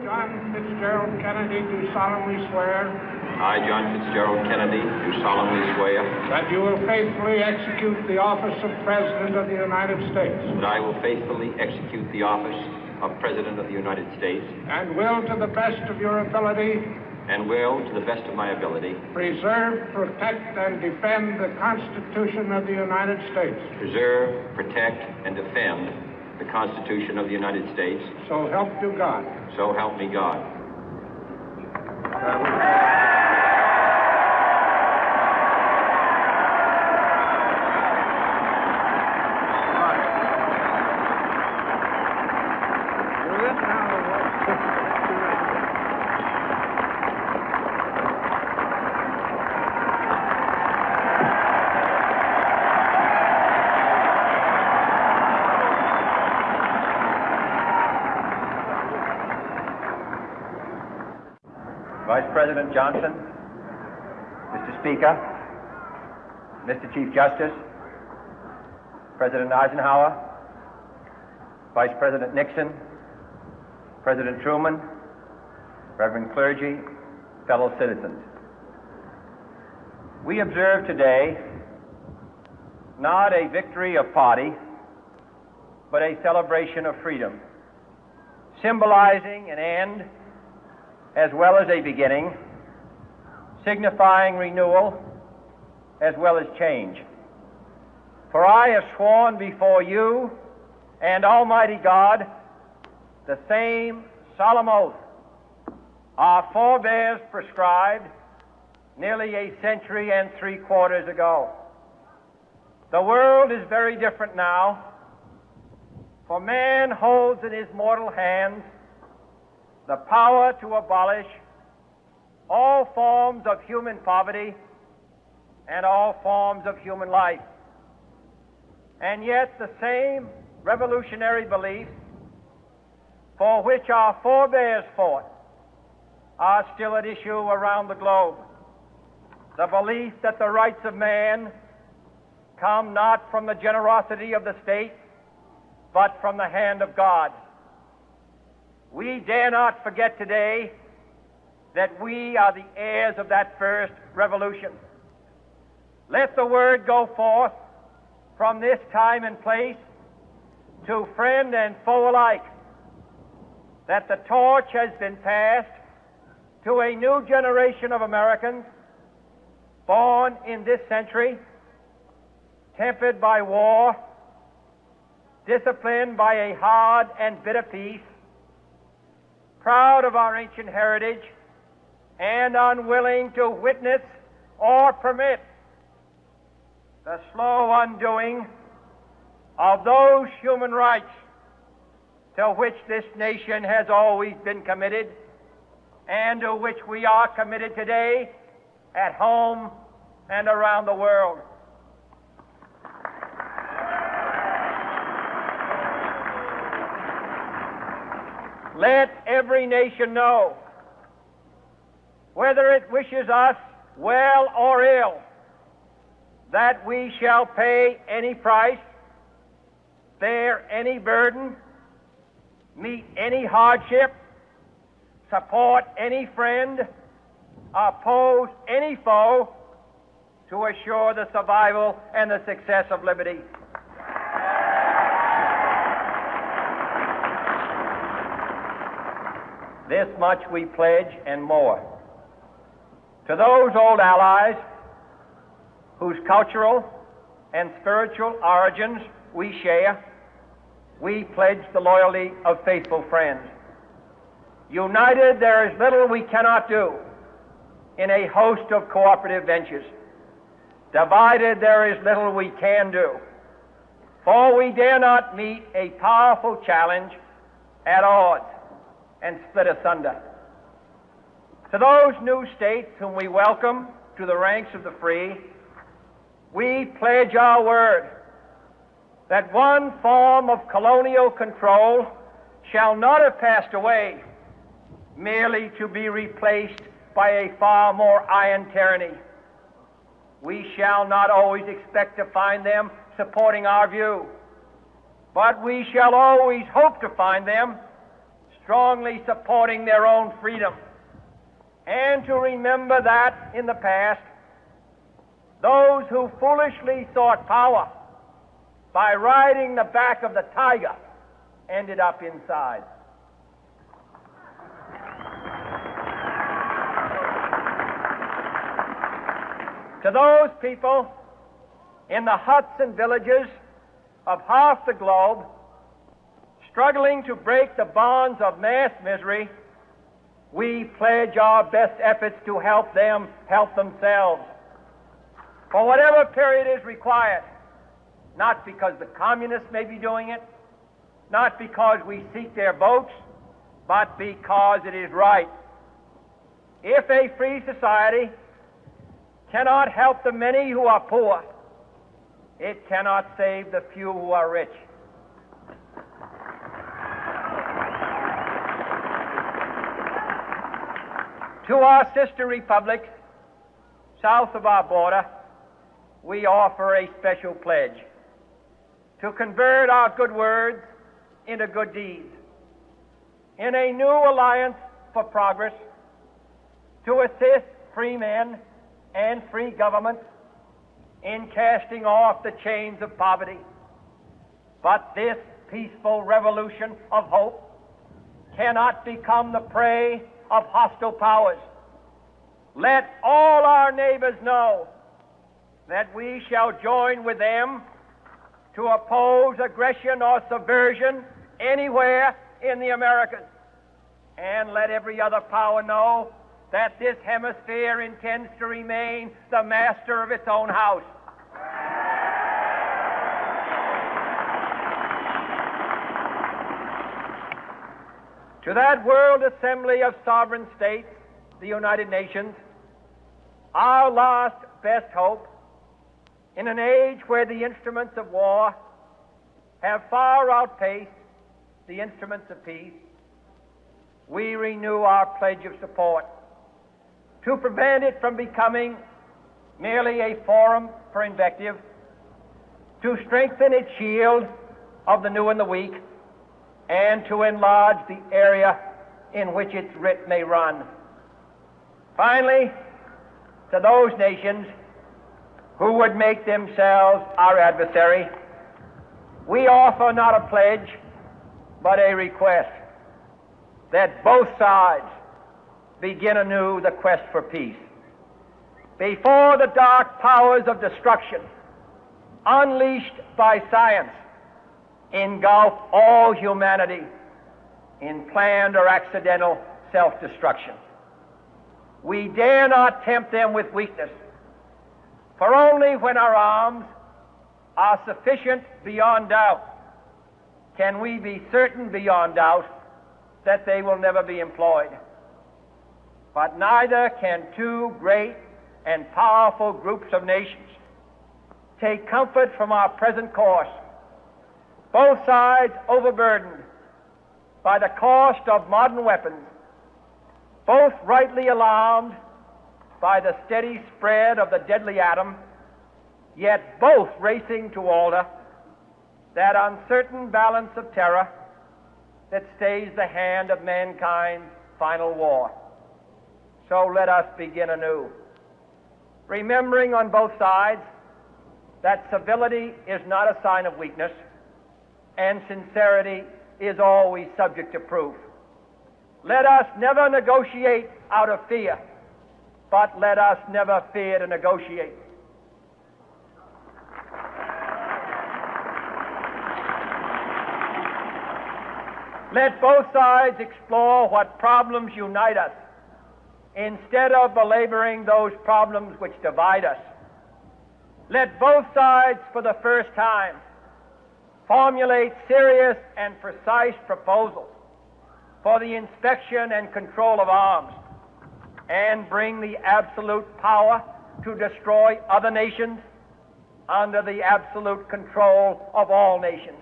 John Fitzgerald Kennedy, do solemnly swear. I, John Fitzgerald Kennedy, do solemnly swear. That you will faithfully execute the office of President of the United States. That I will faithfully execute the office of President of the United States. And will, to the best of your ability. And will, to the best of my ability. Preserve, protect, and defend the Constitution of the United States. Preserve, protect, and defend the Constitution of the United States. So help you God. So help me God. Vice President Johnson, Mr. Speaker, Mr. Chief Justice, President Eisenhower, Vice President Nixon, President Truman, Reverend clergy, fellow citizens. We observe today not a victory of party, but a celebration of freedom, symbolizing an end as well as a beginning, signifying renewal as well as change. For I have sworn before you and Almighty God the same solemn oath our forebears prescribed nearly a century and 3/4 ago. The world is very different now, for man holds in his mortal hands the power to abolish all forms of human poverty and all forms of human life. And yet the same revolutionary beliefs for which our forebears fought are still at issue around the globe. The belief that the rights of man come not from the generosity of the state, but from the hand of God. We dare not forget today that we are the heirs of that first revolution. Let the word go forth from this time and place to friend and foe alike that the torch has been passed to a new generation of Americans born in this century, tempered by war, disciplined by a hard and bitter peace, proud of our ancient heritage, and unwilling to witness or permit the slow undoing of those human rights to which this nation has always been committed and to which we are committed today at home and around the world. Let every nation know, whether it wishes us well or ill, that we shall pay any price, bear any burden, meet any hardship, support any friend, oppose any foe to assure the survival and the success of liberty. This much we pledge and more. To those old allies whose cultural and spiritual origins we share, we pledge the loyalty of faithful friends. United, there is little we cannot do in a host of cooperative ventures. Divided, there is little we can do, for we dare not meet a powerful challenge at odds and split asunder. To those new states whom we welcome to the ranks of the free, we pledge our word that one form of colonial control shall not have passed away merely to be replaced by a far more iron tyranny. We shall not always expect to find them supporting our view, but we shall always hope to find them strongly supporting their own freedom, and to remember that in the past, those who foolishly sought power by riding the back of the tiger ended up inside. To those people in the huts and villages of half the globe struggling to break the bonds of mass misery, we pledge our best efforts to help them help themselves for whatever period is required, not because the communists may be doing it, not because we seek their votes, but because it is right. If a free society cannot help the many who are poor, it cannot save the few who are rich. To our sister republics south of our border, we offer a special pledge to convert our good words into good deeds, in a new alliance for progress, to assist free men and free governments in casting off the chains of poverty. But this peaceful revolution of hope cannot become the prey of hostile powers. Let all our neighbors know that we shall join with them to oppose aggression or subversion anywhere in the Americas. And let every other power know that this hemisphere intends to remain the master of its own house. To that World Assembly of Sovereign States, the United Nations, our last best hope, in an age where the instruments of war have far outpaced the instruments of peace, we renew our pledge of support to prevent it from becoming merely a forum for invective, to strengthen its shield of the new and the weak, and to enlarge the area in which its writ may run. Finally, to those nations who would make themselves our adversary, we offer not a pledge, but a request that both sides begin anew the quest for peace. Before the dark powers of destruction, unleashed by science, engulf all humanity in planned or accidental self-destruction, we dare not tempt them with weakness, for only when our arms are sufficient beyond doubt can we be certain beyond doubt that they will never be employed. But neither can two great and powerful groups of nations take comfort from our present course, both sides overburdened by the cost of modern weapons, both rightly alarmed by the steady spread of the deadly atom, yet both racing to alter that uncertain balance of terror that stays the hand of mankind's final war. So let us begin anew, remembering on both sides that civility is not a sign of weakness, and sincerity is always subject to proof. Let us never negotiate out of fear, but let us never fear to negotiate. Let both sides explore what problems unite us, instead of belaboring those problems which divide us. Let both sides, for the first time, formulate serious and precise proposals for the inspection and control of arms, and bring the absolute power to destroy other nations under the absolute control of all nations.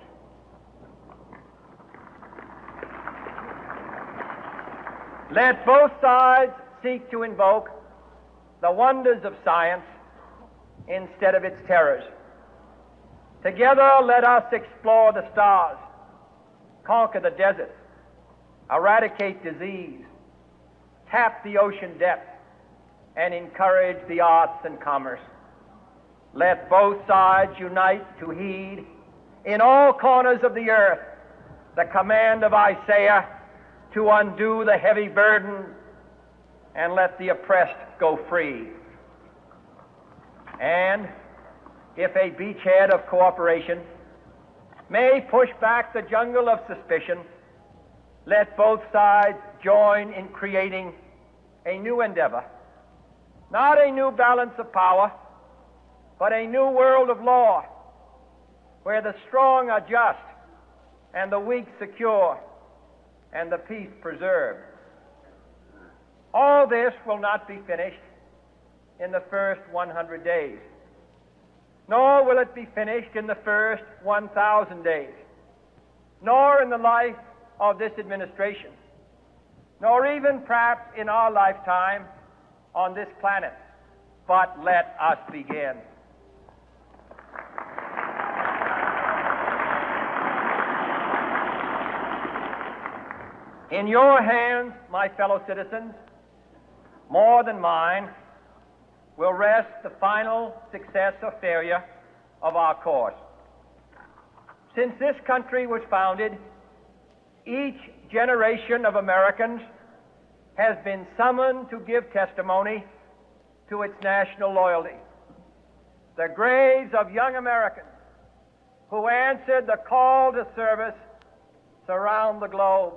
Let both sides seek to invoke the wonders of science instead of its terrors. Together, let us explore the stars, conquer the deserts, eradicate disease, tap the ocean depths, and encourage the arts and commerce. Let both sides unite to heed in all corners of the earth the command of Isaiah to undo the heavy burden and let the oppressed go free. And if a beachhead of cooperation may push back the jungle of suspicion, let both sides join in creating a new endeavor, not a new balance of power, but a new world of law, where the strong are just and the weak secure and the peace preserved. All this will not be finished in the first 100 days, nor will it be finished in the first 1,000 days, nor in the life of this administration, nor even perhaps in our lifetime on this planet. But let us begin. In your hands, my fellow citizens, more than mine, will rest the final success or failure of our course. Since this country was founded, each generation of Americans has been summoned to give testimony to its national loyalty. The graves of young Americans who answered the call to service surround the globe.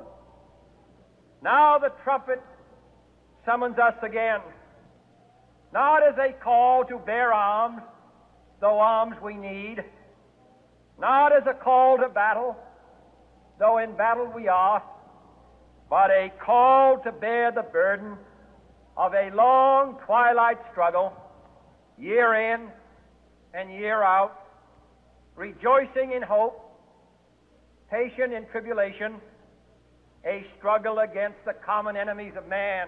Now the trumpet summons us again, not as a call to bear arms, though arms we need, not as a call to battle, though in battle we are, but a call to bear the burden of a long twilight struggle, year in and year out, rejoicing in hope, patient in tribulation, a struggle against the common enemies of man,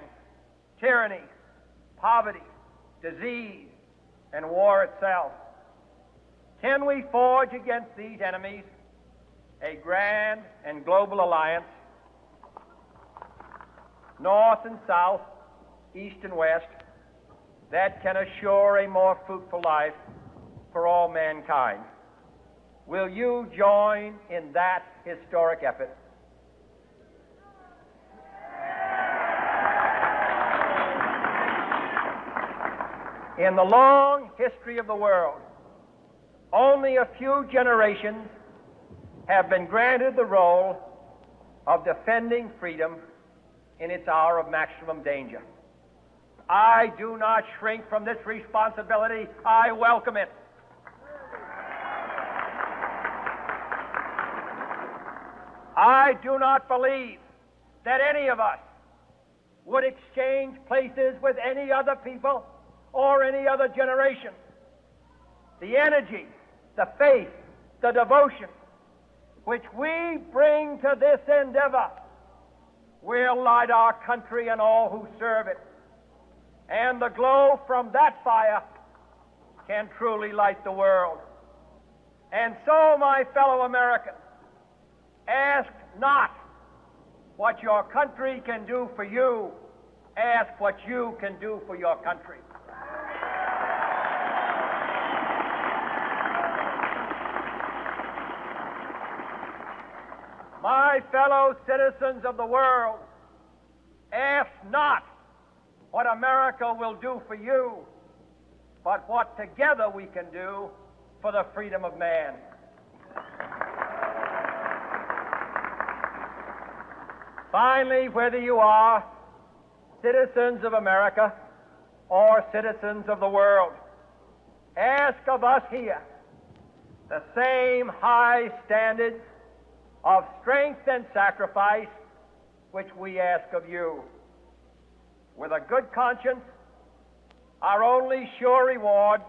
tyranny, poverty, disease, and war itself. Can we forge against these enemies a grand and global alliance, north and south, east and west, that can assure a more fruitful life for all mankind? Will you join in that historic effort? In the long history of the world, only a few generations have been granted the role of defending freedom in its hour of maximum danger. I do not shrink from this responsibility. I welcome it. I do not believe that any of us would exchange places with any other people or any other generation. The energy, the faith, the devotion which we bring to this endeavor will light our country and all who serve it. And the glow from that fire can truly light the world. And so, my fellow Americans, ask not what your country can do for you. Ask what you can do for your country. My fellow citizens of the world, ask not what America will do for you, but what together we can do for the freedom of man. Finally, whether you are citizens of America or citizens of the world, ask of us here the same high standards of strength and sacrifice which we ask of you. With a good conscience, our only sure reward,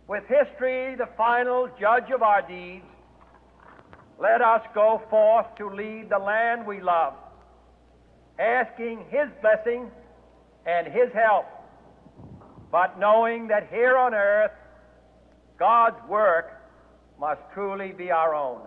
with history the final judge of our deeds, let us go forth to lead the land we love, asking His blessing and His help, but knowing that here on earth, God's work must truly be our own.